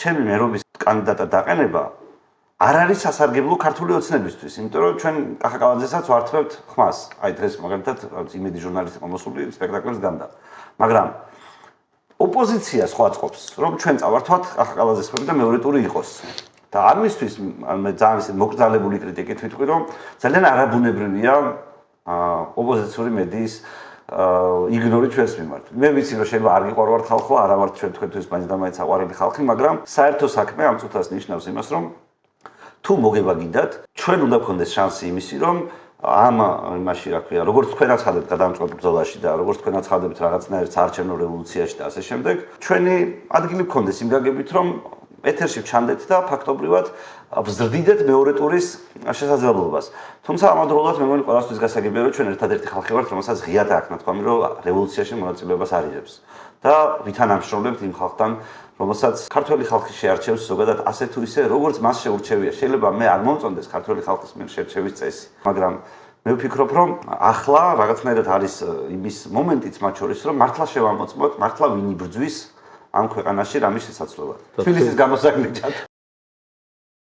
ჩემი მერობის კანდიდატად დაყენება არ არის სასარგებლო ქართული ოცნებისთვის, იმიტომ რომ ჩვენ კახაკალაძესაც ვართმევთ ხმას. აი დღეს მაგალითად იმედი ჟურნალისტი მომოსული სპექტაკლებს განდა. მაგრამ ოპოზიცია სხვა წყობს, რომ ჩვენ წავართვათ კახაკალაძეს პროექტი და მეორე ტური იყოს. და ამისთვის მე ძალიან ისე მოკრძალებული კრიტიკით ვიტყვი, რომ ძალიან არაბუნებრივია ოპოზიციური მედიის იგნორი ჩვენს მიმართ. მე ვიცი რომ შეიძლება არ გიყვარვართ ხალხო, არა ვართ ჩვენ თქვენთვის მაინც და მაინც საყვარელი ხალხი, მაგრამ საერთო საქმე ამ წუთას ნიშნავს იმას, რომ თუ მოგება გინდათ, ჩვენ უნდა გქონდეს შანსი იმისი, რომ ამ იმაში რა ქვია, როგორც თქვენაც ხარდეთ გადამწყვეტ ბრძოლაში და როგორც თქვენაც ხარდებით რაღაცნაირ საარჩევნო რევოლუციაში და ასე შემდეგ, ჩვენი ადგილი გქონდეს იმ გაგებით, რომ ეთერში ჩანდეთ და ფაქტობრივად ვზრდიდეთ მეორე ტურის შესაძლებლობას. თუმცა ამავდროულად მე მგონი ყველასთვის გასაგებია, რომ ჩვენ ერთადერთი ხალხი ვართ, რომელსაც ღიად აქვს ნათქვამი, რომ რევოლუციაში მონაწილეობას არ იღებს. და ვითან ამშრომლებთ იმ ხალხთან, რომელსაც ქართველი ხალხი შეარჩევს ზოგადად ასე თუ ისე, როგორც მას შეურჩევია. შეიძლება მე არ მომწონდეს ქართველი ხალხის მიერ შერჩევის წესი, მაგრამ მე ვფიქრობ, რომ ახლა რაღაცნაირად არის იმის მომენტიც მათ შორის, რომ მართლა შევამოწმოთ, მართლა ვინ იბრძვის ამ ქვეყანაში რამის შესაძლებლად. თბილისის გამოსაგნიჭად.